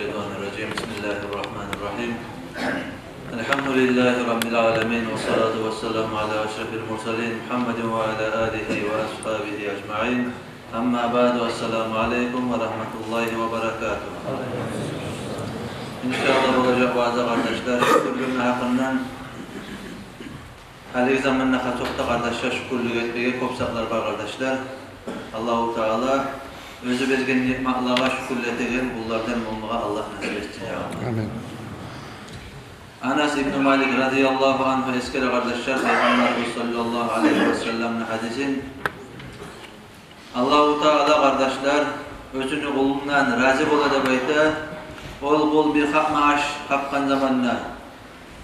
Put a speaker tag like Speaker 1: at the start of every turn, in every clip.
Speaker 1: Mineşşeytanirracim. Bismillahirrahmanirrahim. Elhamdülillahi Rabbil alemin. Ve salatu ve selamu ala eşrefil mursalin. Muhammedin ve ala alihi ve ashabihi ecma'in. Amma ba'du. Esselamu aleyküm ve rahmetullahi ve berekatuhu. İnşallah olacak bazı kardeşler, şükürlüğüne hakkından hali zamanına çok da kardeşler şükürlük etmeye kopsaklar var kardeşler. Allah-u Teala özü bezgen ni'matlara şükürletegen kullardan olmağa Allah nasip etsin ya Allah. Amin. Anas İbn Malik radıyallahu anh eskere kardeşler Peygamberimiz sallallahu aleyhi ve sellem'in hadisin Allah-u Teala kardeşler özünü kulundan razı bola da bayta ol bir hak maaş hakkan zamanına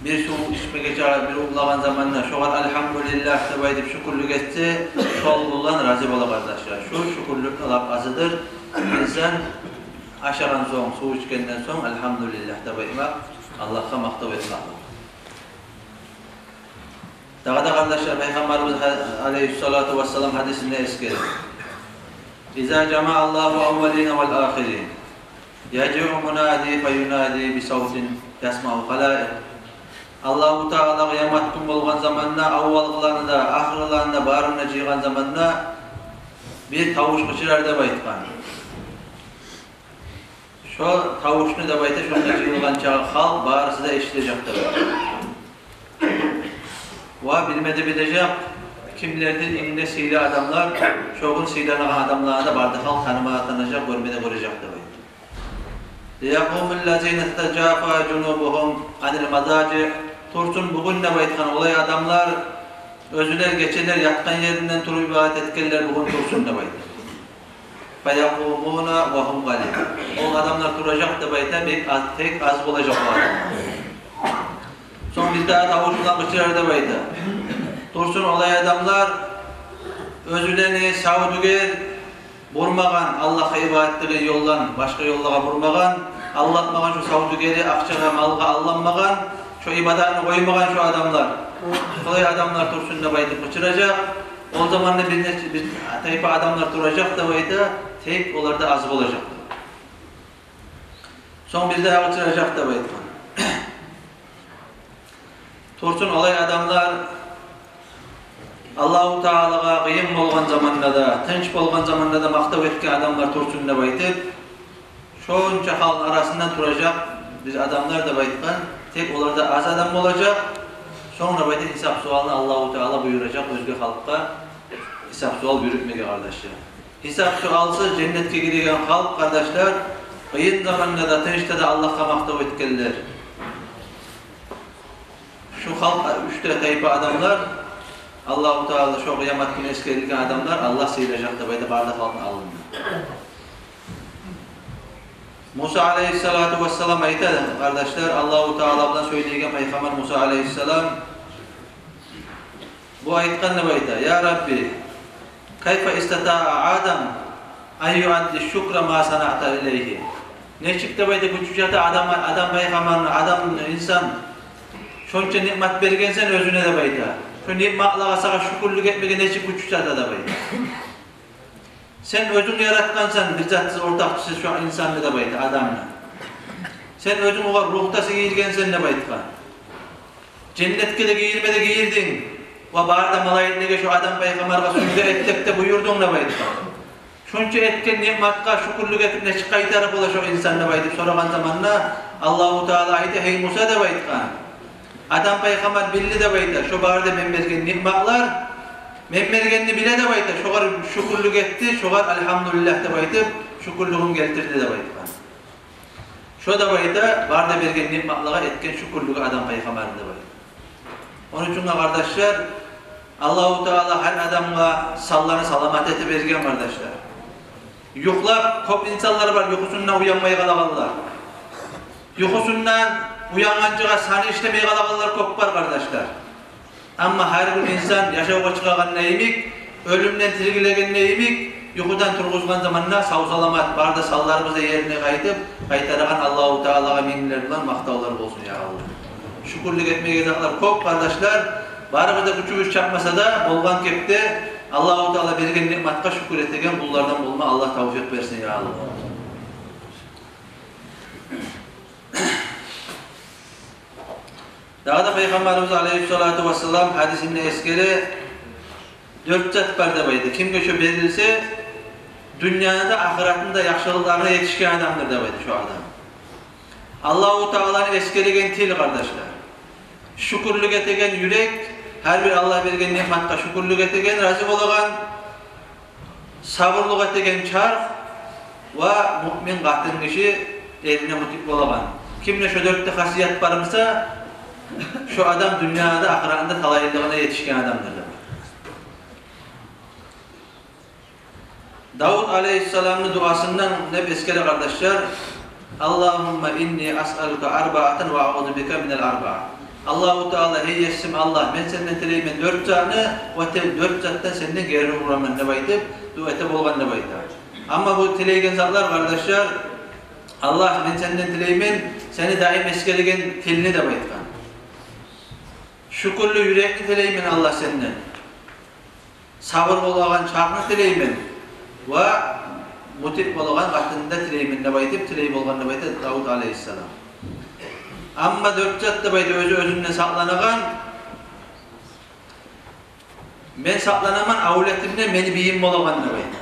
Speaker 1: bir su içmeye çağır bir uğlagan zamanına şoğar elhamdülillah da baytıp şükürlük etse şol kullan razı bola kardeşler. Şu şükürlük alap azıdır. İnsan aşağıdan son su içkenden son elhamdülillah da baytmak Allah'a maktav etmek. Daha da kardeşler Peygamberimiz aleyhissalatu vesselam hadisinde eskeri. İzâ cema'allahu evveline vel âhirin. Yec'u munadi feyunadi bi savtin yasma'u halâih. Allah-u Teala kıyamet gün bolgan zamanna avvalgılarını da ahırlarını da barına cıygan zamanna bir tavuş kıçırar da baytkan. Şu tavuşunu da bayta şunda cıyılgan çağı halk bağırısı da eşitecek de var. Bilmedi bilecek kimlerdir inde sihirli adamlar şoğun sihirlenen adamlarına da bardı halk tanımaya tanıyacak, görmede görecek de var. لِيَقُومُ الَّذِينَ اسْتَجَافَا جُنُوبُهُمْ عَنِ الْمَضَاجِعِ Tursun bugün ne baytkan olay adamlar özüler geçenler yatkan yerinden turup ibadet etkenler bugün tursun ne baytkan. فَيَقُومُونَ وَهُمْ غَلِيمٌ O adamlar duracak da bayta tek az olacak o adamlar. Son bir daha tavuşundan kıçırar da bayta. Tursun olay adamlar özülerini savduger vurmagan, Allah'a ibadetleri yollan, başka yollara vurmagan, Allah'magan şu savdugeri, akçaga, malga allanmagan, şu ibadetini koymagan şu adamlar. Kolay adamlar tursun da baytıp kaçıracak. O zaman da bir tayfa adamlar duracak da bayta, tek onlar da az olacak. Son bir daha kaçıracak da bayta. Tursun olay adamlar Allah-u Teala'ga kıyım bolgan zamanda da, tınç bolgan zamanda da maktav etken adamlar tursun da baytıp şonca halk arasından duracak biz adamlar da baytkan tek onlarda az adam olacak. Sonra baytıp hesap sualını Allah-u Teala buyuracak özgür halkta hesap sual yürütmeye kardeşler. Hesap sualsız cennetke gidilen halk kardeşler kıyın zamanda da tınçta da Allah'a maktav etkenler. Şu halk üçte tayfa adamlar Allah-u Teala şu kıyamet günü eskerliken adamlar Allah sıyıracak da bayda bardak altına alındı. Musa aleyhissalatu vesselam ayetler kardeşler Allah-u Teala'dan söyleyeceğim Peygamber Musa aleyhisselam bu ayetkan ne bayda? Ya Rabbi kayfa istata'a Adam an yu'addi şükra ma sana'ta ileyhi ne çıktı bayda bu cücata adam Peygamber adam insan şonca nimet bergensen özüne de bayda. Şu nimetlara sana şükürlük etmeye ne çık uçuşa da bayda. Sen özün yaratkansan bir zatsız ortakçısız şu insanla da bayda adamla. Sen özün o ruhtası giyilgensen de bayda. Cennetke de giyilmede giyirdin. O barda malayetine şu adam peygamberga sünde ettek de buyurdun da bayda. Şunca etken nimetka şükürlük etip ne çık kaytarıp ola şu insanla bayda. Soragan zamanla Allah-u Teala ayeti hey Musa da bayda. Adam peygamber bildi de bayta, şu barda membergen nimetler, membergenini bile de bayta, şoğar şükürlük etti, şoğar elhamdülillah de bayta, şükürlüğün getirdi de bayta. Şu da bayta, barda bergen nimetlere etken şükürlüğü adam peygamberinde bayta. Onun için kardeşler, Allah-u Teala her adamla sallarını salamat eti bergen kardeşler. Yuklap, kop insanlar var, yukusundan uyanmayı kalabalılar. Yukusundan uyangancığa sani işlemeye kalabalılar kop var kardeşler. Ama her bir insan yaşa çıkan neyimik, ölümden tirgilegen neyimik, yukudan turguzgan zamanla sağ salamat barda sallarımızı yerine kayıtıp kaytaragan Allah-u Teala'ga minler bilen maktavlar olsun ya Allah. Şükürlük etmeye gelecekler kop kardeşler. Barımızda küçük çakmasa da bolgan kepte Allah-u Teala bergen nimetka şükür etegen bunlardan bulma Allah tavfik versin ya Allah. Daha da Peygamberimiz Aleyhissalatu vesselam hadisinde eskeri 4 zat var debaydı. Kimge şu verilse dünyada ahiretinde yaxşılıklarına yetişken adamdır debaydı şu adam. Allahu Teala'nın eskerigen til kardeşler. Şükürlük etegen yürek, her bir Allah bergen nimetka şükürlük etegen razı olağan, sabırlık etegen çark ve mümin katın kişi eline mutip olağan. Kimle şu 4 hasiyet varımsa şu adam dünyada ahiretinde talaylığına yetişken adamdır. Davud Aleyhisselam'ın duasından ne eskere kardeşler, Allahümme inni as'aluka arba'aten ve a'udhu bika minel arba'a. Allahu Teala hey yesim Allah, ben senden tileyim 4 zatını ve 4 zattan senden geri uğraman ne baydı, dua ete bolgan ne baydı. Ama bu tileygen zatlar kardeşler, Allah ben senden tileyim, seni daim eskeregen tilini de baydıkan. Şükürlü yürekli tileyim Allah senden. Sabır olağan çağını tileyim ve mutip olağan katında tileyim ne baydı, tileyim olğan ne baydı Davud Aleyhisselam. Amma 4 zat da baydı özü-özünden saklanagan. Men saklanaman avletimde meni biyim bolağan ne baydı.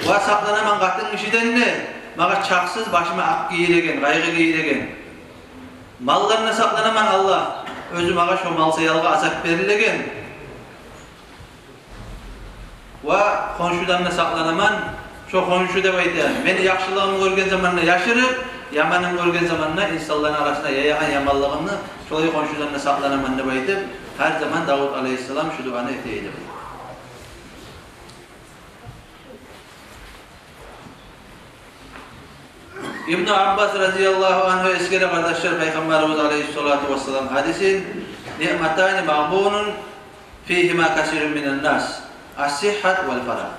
Speaker 1: Ve saklanaman katın işiden ne? Mağa çaksız başıma ak giyiregen, kaygı giyiregen. Mallarına saklanaman Allah. Özü mağa şu mal sayalga azap verilegen. Ve konşudan saklanaman, şu konşu da baydı. Meni yaxşılığımı görgen zamanla yaşırıp, yamanım görgen zamanla insanların arasında yayagan yamallığını şolay konşudan saklanaman da baydı. Her zaman Davud Aleyhisselam şu duanı eteydi. İbn Abbas radıyallahu anhu eskere kardeşler Peygamberimiz Aleyhissalatu vesselam hadisin ni'matani mağbunun fihima kasirun minen nas as-sihhat vel farah.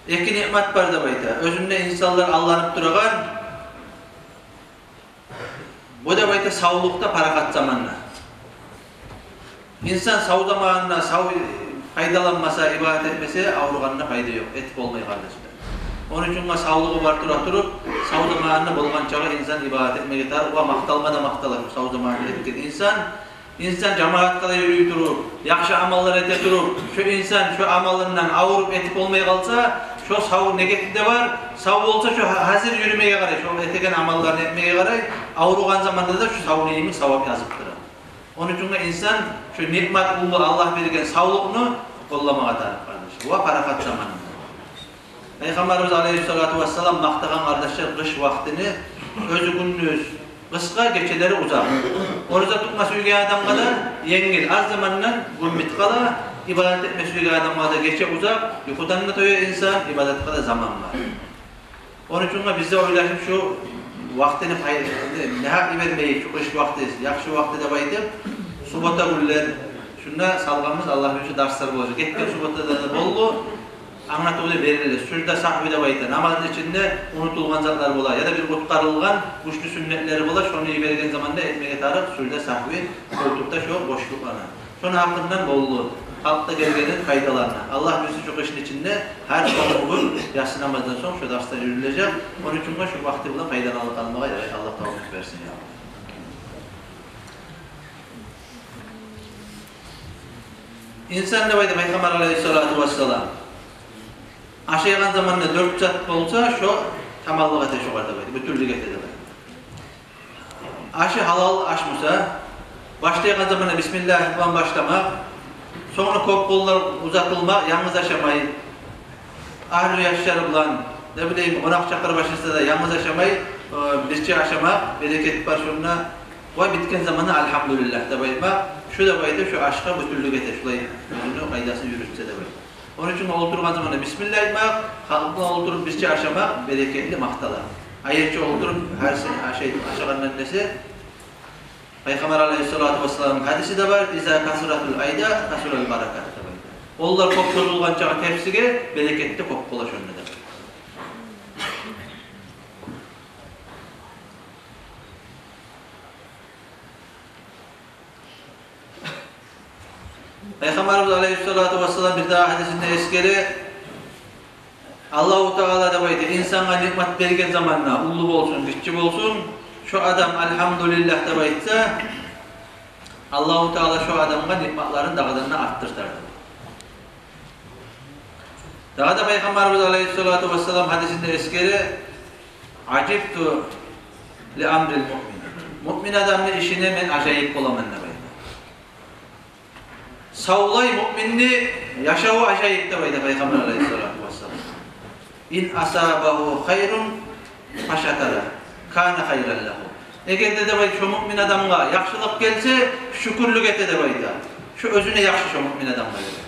Speaker 1: İki nimet var da bayta. Özünde insanlar allanıp duragan bu da bayta sağlıkta parakat zamanla. İnsan sağ zamanına faydalanmasa, ibadet etmese avruganına fayda yok. Etik olmayı kardeşler. Onun için sağlığı var durup sağ zamanına bolgan çağı insan ibadet etmeye gider. O maktalmada maktalar sağ zamanına etken insan cemaat kadar yürüyüp durup, yaxşı amallar ete durup, şu insan şu amallarından avurup etik olmaya kalsa, şu sağ negatifde var, sağ olsa şu hazır yürümeye karay, şu eteken amallarını etmeye karay, avurugan zamanda da şu sağ neyimin savap yazıptır. Onun için insan şu nimet Allah verirken sağlığını kollamaya tarif kardeşler. O parakat zamanında. Peygamberimiz Aleyhissalatu vesselam maktagan kardeşler kış vaktini özü gündüz kıska geceleri uzak. Oruca tutması uygun adam kadar yengil az zamandan gümbit kala ibadet etmesi uygun adam kadar gece uzak. Yukudan da doyuyor insan ibadet kadar zaman var. Onun için bize oylaşıp şu vaktini neha vermeyi şu kış vakti, yakşı vakti de baydı. Subota güller şunda salgamız Allah'ın şu dersler olacak. Gitken subota da bollu. Anlatığı verilir. Sürde sahvide bayta. Namazın içinde unutulgan zatlar bola ya da bir kutkarılgan güçlü sünnetleri bola. Şunu iyi vergen zamanda etmeye tarık sürde sahvi koltukta şu boşluklarına. Şunu hakkından bollu. Halkta gelgenin faydalarına. Allah bizi şu kışın içinde her sabah bugün yatsı namazdan sonra şu dersler yürülecek. Onun için şu vakti buna faydalanıp almaya Allah tavuk versin ya. İnsan ne baydı Peygamber Aleyhissalatu vesselam. Aşağıyan zamanında 4 zat olsa şu tamallık ateşi var da baydı, bütünlük ateşi de baydı. Aşı halal aşmasa, başlayan zamanında Bismillahirrahmanirrahim başlamak, sonra kop kollar uzatılmak, yalnız aşamayı, ahli yaşları bulan, ne bileyim konak çakır başında da yalnız aşamayı, bizce aşamak, bereket var şununla, ve bitken zamanında elhamdülillah da baymak, şu da baydı, şu aşka bütünlük ateşi, şunun kaydasını yürütse de baydı. Onun için oturgan zamanında Bismillahirrahmanirrahim, halkla oturup bizce aşamak, bereketli maktalar. Ayetçi oturup her şey aşağının nesi? Peygamber Aleyhissalatu vesselam'ın hadisi de var. İza kasratul ayda kasrul barakat da var. Onlar kop sorulgan çağı tepsige bereketli kop bola şönde. Peygamberimiz Aleyhissalatu vesselam bir daha hadisinde eskeri Allah-u Teala da baydı. İnsana nimet bergen zamanla ullu olsun, güçlü olsun. Şu adam elhamdülillah da baytsa Allahu Teala şu adamga nimetlerin dağıdığını arttırtardı. Daha da Peygamberimiz Aleyhissalatu vesselam hadisinde eskeri acibtu li amril mu'min. Mu'min adamın işine men acayip olamam ne bayda. Savlay mu'minni yaşavu acayip de bayda Peygamber Aleyhissalatu vesselam. İn asabahu hayrun faşakara kana hayran lahu. Eğer de bayda şu mu'min adamga yaxşılık gelse şükürlük ete de bayda. Şu özüne yaxşı şu mu'min adam bayda.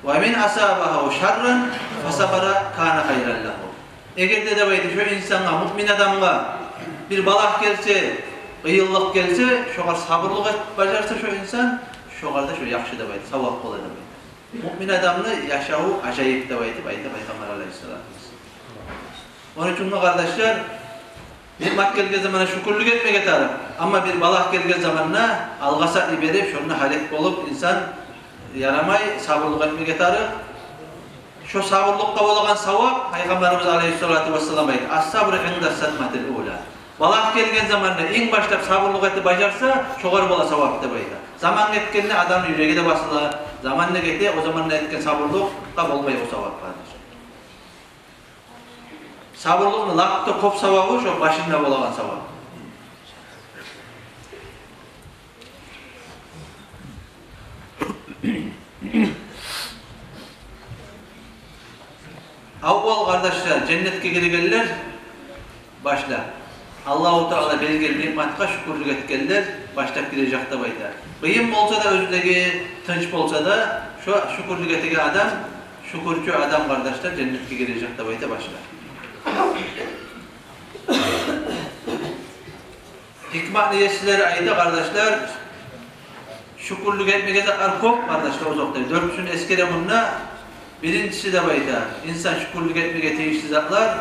Speaker 1: Ve min asabahu şerran fasabara kana hayran lahu. Eğer de bayda şu insana mu'min adamga bir balak gelse, ıyıllık gelse, şoğar sabırlık bacarsa şu insan, şoğar da şu yaxşı da bayda, savak ola da bayda. Mu'min adamını yaşavu acayip da bayda Peygamber Aleyhisselatü Vesselam. Onun için kardeşler, nimet gelgen zamana şükürlük etmek yeter. Ama bir balak gelgen zamanına algasat iberip, şununla halek olup insan yaramay, sabırlık etmek yeter. Şu sabırlıkta olan savap, Peygamberimiz Aleyhisselatü Vesselam bayda. As-sabr inda sadmatil ula. Balak gelgen zamanında en başta sabırlık eti bacarsa, şoğar bola savap da bayda. Zaman etkenine adam yüreği de basıla, zamanla gete, o zamanla etken sabırlık olmayı o savap vardır. Sabırlığın lakta kop savabı şu başında olan savab. Avval kardeşler, cennetke giregeller başla. Allahu Teala belgeli nimetka şükürlük etkenler başlap girecek da bayda. Kıyım olsa da özündeki tınç olsa da şu şükürlük etken adam, şükürcü adam kardeşler cennetke girecek da bayda başlar. Hikmet niyesileri ayda kardeşler şükürlük etmeye zakar kop kardeşler o zaten. Dörtsün eskere bununla birincisi de bayda. İnsan şükürlük etmeye teyişli zatlar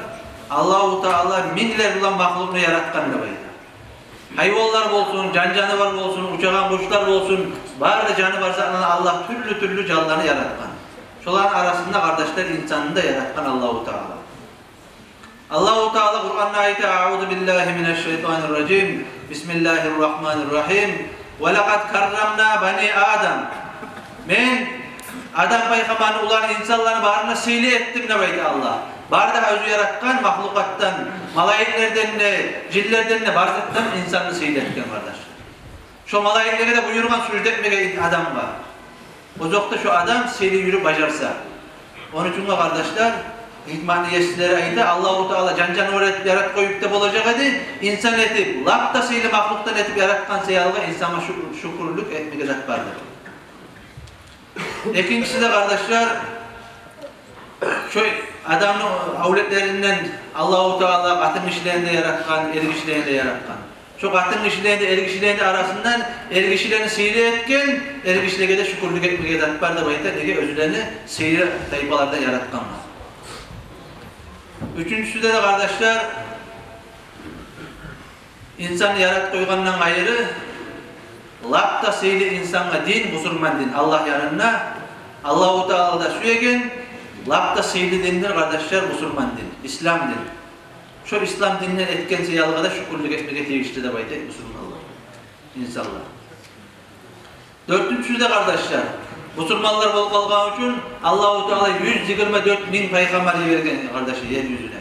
Speaker 1: Allah-u Teala minler bulan mahlukunu yaratkan da bayda. Hayvanlar olsun, can canavar olsun, uçağan kuşlar olsun, var da canı var zaten Allah türlü canlarını yaratkan. Şoların arasında kardeşler insanını da yaratkan Allah-u Teala. Allah-u Teala Kur'an'da ayette "A'udhu billahi mineşşeytanirracim. Bismillahirrahmanirrahim. Ve lekad karramna bani Adam." Men Adam peygamberini ulan insanların barına sili ettim ne baydı Allah. Barda özü yaratkan mahlukattan, malayiklerden ne, cillerden ne, barzattan insanını sili etken kardeş. Şu malayiklere de buyurgan sürüt etmeye adam var. O zokta şu adam sili yürü bacarsa. Onun için kardeşler, hikmet niyesileri ayında Allah-u Teala can canavar yarat koyup da olacak edi, insan etip, laptasıyla mahluktan etip yaratkan seyalga insana şükürlük etmeye zat vardır. İkincisi de kardeşler, şu adamın avletlerinden Allah-u Teala katın kişilerinde yaratkan, ergi kişilerinde yaratkan. Şu katın kişilerinde, ergi kişilerinde arasından ergi kişilerini seyri etken, ergi kişilerine de şükürlük etmeye zat var da bayta, özülerini seyri tayfalardan yaratkan var. Üçüncüsü de kardeşler, insan yarat koygandan ayrı, lapta seyli insana din, musulman din, Allah yanına, Allah-u Teala da süyegen, lapta seyli dindir kardeşler, musulman din, İslam din. Şu İslam dinine etken seyalga da şükürlük etmeye teyişti de bayda, musulmanlar, insanlar. Dördüncüsü de kardeşler, musulmanlar bol kalgan için Allah-u Teala 124.000 peygamberi vergen kardeşi yeryüzüne.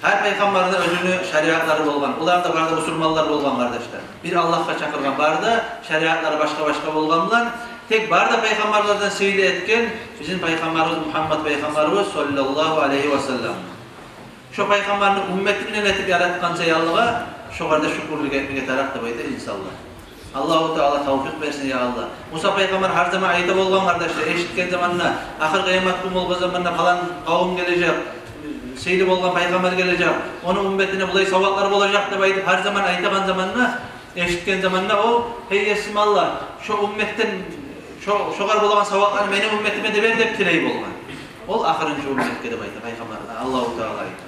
Speaker 1: Her peygamberin özünü şeriatları bolgan. Ular da barda musulmanlar bolgan kardeşler. Bir Allah'a çakırgan barda şeriatları başka bolganlar. Tek barda peygamberlerden seyli etken bizim peygamberimiz Muhammed peygamberimiz sallallahu aleyhi ve sellem. Şu peygamberin ümmetinden etip yaratkan seyallığa şu kadar şükürlük etmeye taraf da bayda inşallah. Allah-u Teala tavfik versin ya Allah. Musa peygamber her zaman ayda bolgan kardeşler. Eşitken zamanına, ahir kıyamet günü olgan zamanına falan kavim gelecek. Seyli bolgan peygamber gelecek. Onun ümmetine bulay savaklar olacak da bayda her zaman aydagan zamanına, eşitken zamanına o hey yesim Allah. Şu ümmetten şu kadar bolgan savakları benim ümmetime de ver de tiley bolgan. Ol ahirinci ümmetke de bayda peygamber Allah-u Teala ayda.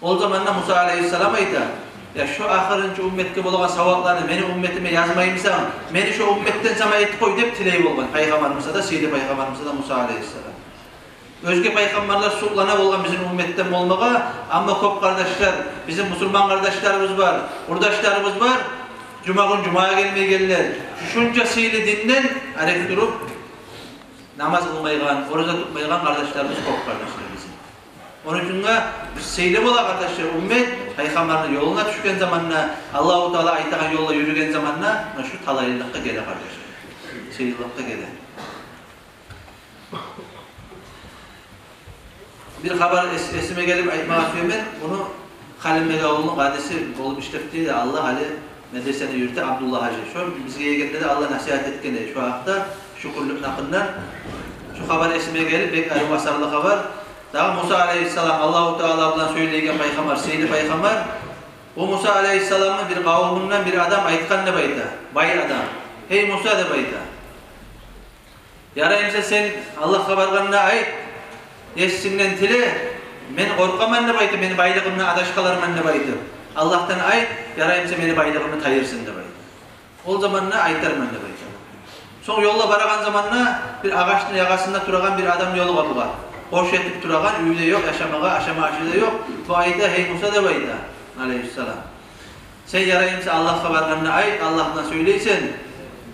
Speaker 1: O zamanına Musa aleyhisselam ayda. Ya şu ahirinci ümmetke bolgan savaklarını benim ümmetime yazmayımsan, beni şu ümmetten sana et koy dep tiley bolgan. Peygamberimize de seyli peygamberimize de Musa aleyhisselam. Özge peygamberler suqlana bolgan bizim ümmetten bolmağa, ama kop kardeşler, bizim musulman kardeşlerimiz var, urdaşlarımız var. Cuma gün Cuma'ya gelmeye gelirler. Şunca sihirli dinden hareket durup namaz kılmaygan, oruza tutmaygan kardeşlerimiz çok kardeşler bizim. Onun için de sihirli bola kardeşler, ümmet Peygamber'in yoluna düşken zamanla, Allah-u Teala aytagan yolla yürügen zamanla şu talaylıkka gele kardeşler. Sihirlikka gele. Bir haber esime gelip aytmağa söylemen, bunu Halim Megaoğlu'nun kardeşi olup işlettiği de Allah Ali medreseni yürüttü Abdullah Hacı. Şu bizge geldi de Allah nasihat etkeni şu hafta şükürlük nakından şu haber esime gelip bek ayı vasarlı haber. Daha Musa Aleyhisselam Allah-u Teala bilen söyleygen peygamber, Seyyid peygamber. Bu Musa Aleyhisselam'ın bir kavminden bir adam aytkan ne bayta? Bay adam. Hey Musa de bayta. Yarayımsa sen Allah haberganına ait yesinden tile men korkaman ne bayta, meni baylığımla adaşkalarman ne bayta. Allah'tan ait yarayımsa meni baylığımı tayırsın de bayta. O zamanla aytarman ne bayta. Son yolla baragan zamanla bir ağaçın yagasında duragan bir adam yolu kapıga. Boş etip duragan, üyde yok, aşama aşıda yok. Bu ayda hey Musa de bayta. Aleyhisselam. Sen yarayımsa Allah haberganına ait, Allah'tan söyleysen.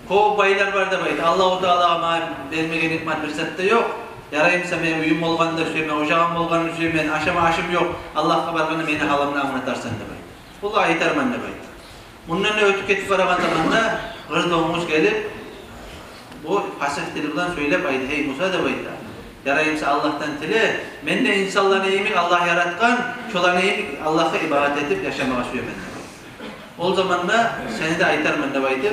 Speaker 1: Kov baylar var da bayta. Allah-u Teala'ma vermegen ikman bir zat da yok. Yarayımsa men uyum olganda söylemen, ocağım olganda söylemen, aşama aşım yok. Allah haberganı meni halamını anlatarsan da bayta. Bula aytarman da bayta. Bundan ne ötüp etip baragan zamanla gırdoğumuz gelip bu fasih dili bilen söylep aydı. Hey Musa da bayta. Yarayımsa Allah'tan tile, men de insanların iyimik Allah yaratkan, çoların iyimik Allah'a ibadet edip yaşamaya söylemen de bayta. O zamanla seni de aytarman da bayta.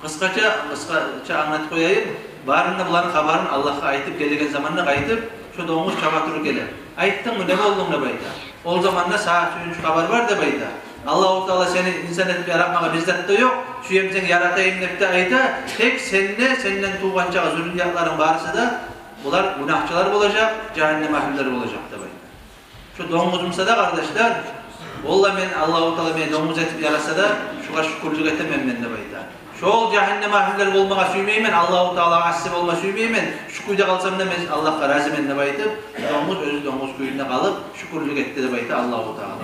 Speaker 1: Kıskaça anlatıp koyayım. Barında bulan haberin Allah'a aytıp gelegen zamanla kaytıp şu doğmuş çabatırı gelir. Ayttın mı ne oldun da bayta? O zamanla saat 3 haber var da bayta. Allah-u Teala seni insan edip yaratmağa bizde de yok. Şu yemsen yaratayım deyip de ayta. Tek senden tuğancağa zürriyatların barısı da bunlar günahçılar olacak, cehennem ahilleri olacak da bayta. Şu domuzumsa da kardeşler, vallahi men Allah-u Teala beni domuz etip yaratsa da şuna şükürlük etemem ben de bayta. Şol cehennem ahilleri olmağa süymeymen, Allah-u Teala asip olmağa süymeymen, şu kuyda kalsam da men Allah'a razı men de bayta. Domuz özü domuz kuyunda kalıp şükürlük etti de bayta Allah-u Teala.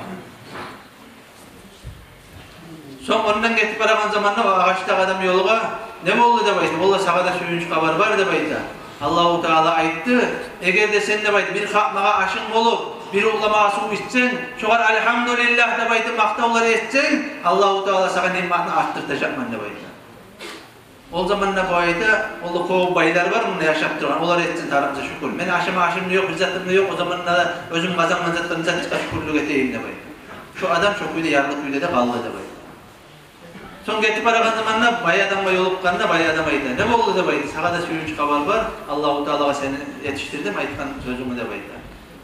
Speaker 1: Son ondan getip baragan zamanla o ağaçta adam yoluğa ne oldu da bayta? Vallahi sağda suyunç kabar var da bayta. Allah-u Teala ayttı. Eğer de sen de bayta bir kalkmağa aşın olup bir ulamağa su içsen, şoğar elhamdülillah da bayta maktavları etsen, Allah-u Teala sana nimetini arttırtacakman da bayta. O zamanla bu ayda oğlu kov baylar var mı yaşap duran, onlar etsin tarafımıza şükür. Men aşım yok, izzatım yok, o zamanla özüm kazanman zatlarını çıka şükürlük eteyim de bayta. Şu adam çok öyle yarlık öyle de kaldı da bayta. Son getip aragan zamanla bay adamla yolup kanına bay adam aydı. Ne oldu da bayta? Sağda suyunç kabar var, Allah-u Teala'ya seni yetiştirdim, aytkan sözümü de bayta.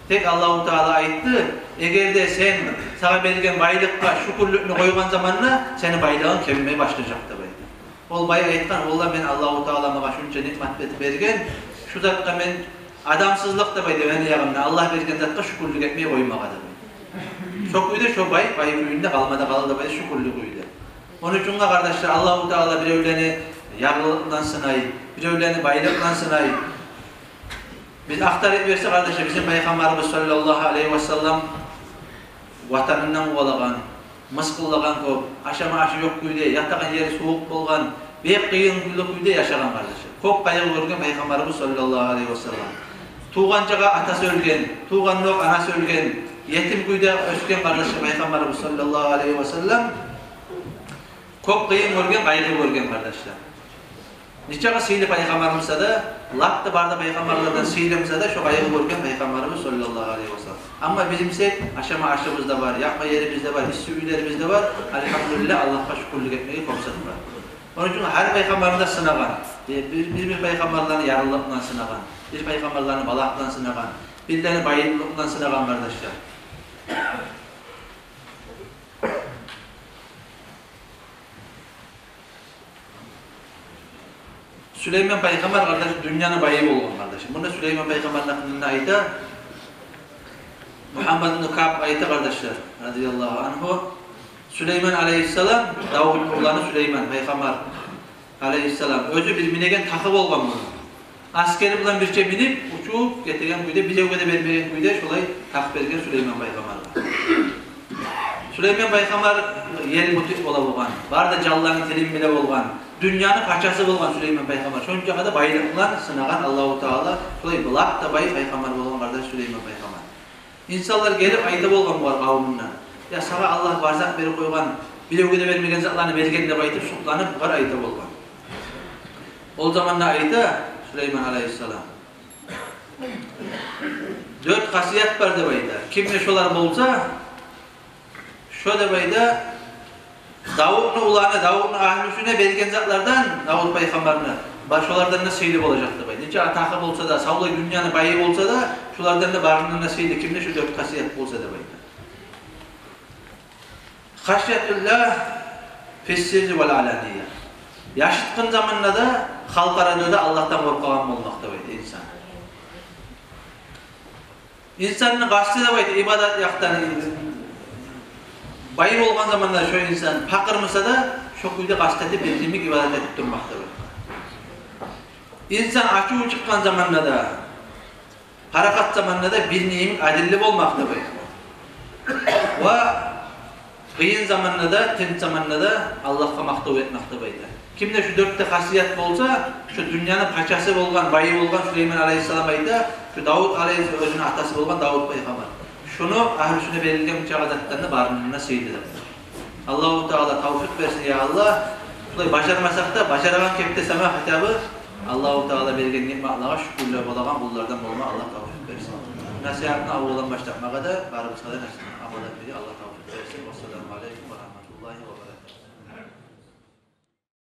Speaker 1: Tek Allah-u Teala ayttı, eğer de sen sana belirgen baylıkka şükürlükünü koygan zamanla seni baylığın kemimeye başlayacak da bayta. Ol bay aytkan, vallahi ben Allah-u Teala'ma şunca nikmet bergen, şu zatta men adamsızlık da bayta beni yağımda, Allah bergen zatta şükürlük etmeye koymağa da bayta. Çok uydu, şu bay kuyunda kalmada kaldı bayta şükürlük uydu. Onun için kardeşler Allah-u Teala bir evleni yarlılıktan sınayı, bir evleni baylıktan sınayı. Biz aktar etmesi kardeşler bizim Peygamberimiz sallallahu aleyhi ve sellem vatanından kovalagan, mıskıllagan kop, aşama aşı yok kuyda, yatagan yeri soğuk bolgan, bek kıyın kuyda yaşagan kardeşler. Kop kayığı görgen Peygamberimiz sallallahu aleyhi ve sellem. Tuğancağa atası ölgen, tuğan yok anası ölgen, yetim kuyda ösken kardeşler Peygamberimiz sallallahu aleyhi ve sellem. Kop kıyın görgen, kayığı görgen kardeşler. Niçağa sihirli Peygamberimizde de, laktı barda Peygamberlerden sihirimizde de şu kayığı görgen Peygamberimiz sallallahu aleyhi ve sellem. Ama bizimse aşama aşımızda var, yapma yerimizde var, üstüylerimizde var. Elhamdülillah Allah'a şükürlük etmeyi komşadık var. Onun için her Peygamberinde sınagan, bir Peygamberlerini yarıllıkla sınagan, bir Peygamberlerini balakla sınagan, birilerini bayılıkla sınagan kardeşler. Süleyman Peygamber kardeş dünyanın bayı olgun kardeşim. Bunda Süleyman Peygamber'in ayda Muhammed bin Ka'b ayda kardeşler radıyallahu anhu. Süleyman aleyhisselam Davud'un oğlanı Süleyman Peygamber aleyhisselam özü bir minegen takıp olgan bunu. Askeri bilen birçe binip uçup getirgen kuyda bize ögede vermegen kuyda şolay takıp bergen Süleyman Peygamber. Süleyman Peygamber yeri mutluluk ola bolgan. Barda jallarning tilim bile bolgan. Dünyanın paçası bolgan Süleyman Peygamber. Şonca kadar baylıklar sınagan Allahu Teala. Şolay bulak da bay Peygamber bolgan kardeş Süleyman Peygamber. İnsanlar gelip ayda bolgan var kavmuna. Ya sana Allah barzak berip koygan, bilewge vermegen zatlarını bergen dep aytıp suqlanıp var ayda bolgan. Ol zamanda ayda Süleyman Aleyhisselam. 4 hasiyet var dep ayda. Kimne şolar bolsa şo dep ayda Davud'un ulağına, Davud'un ahlüsüne bergen zatlardan Davud Peygamberine başolardan da seyli olacak dep ayda. Neçe ataqı bolsa da, sağlık dünyanın bayı bolsa da şolardan da barından da seyli kimne şu 4 hasiyet bolsa dep ayda. Haşyetullah fis-sirri vel alaniye. Yaşıtkın zamanında da halk arada da Allah'tan korkan olmakta baydı insan. İnsanın gastı da baydı ibadet yaktan bayır olgan zamanlarda şu insan fakırmasa da şu kuyda gastı edip bildiğimi ibadet edip durmakta baydı. İnsan açığı çıkan zamanında da harakat zamanında da bir nimet adilli olmakta baydı. Ve kıyın zamanında da, tens zamanında da Allah'a maktav etmekte baydı. Kimde şu 4 hasiyet bolsa, şu dünyanın paçası bolgan, bayı bolgan Süleyman Aleyhisselam ayda, şu Davud Aleyhisselam özünün atası bolgan Davud Peygamber. Şunu ahlüsüne verilgen mücagadatlarını barınına seyirdiler. Allahu Teala tavfik versin ya Allah. Şulay başarmasak da başaragan kepte sema hitabı Allahu Teala vergen nimetlerine şükürler bolagan kullardan bolma Allah tavfik versin. Nasihatına avvalan başlatmağa da barımızda da nasihatına avvalan biri Allah tavfik versin. Vesselamu aleykum ve rahmetullahi ve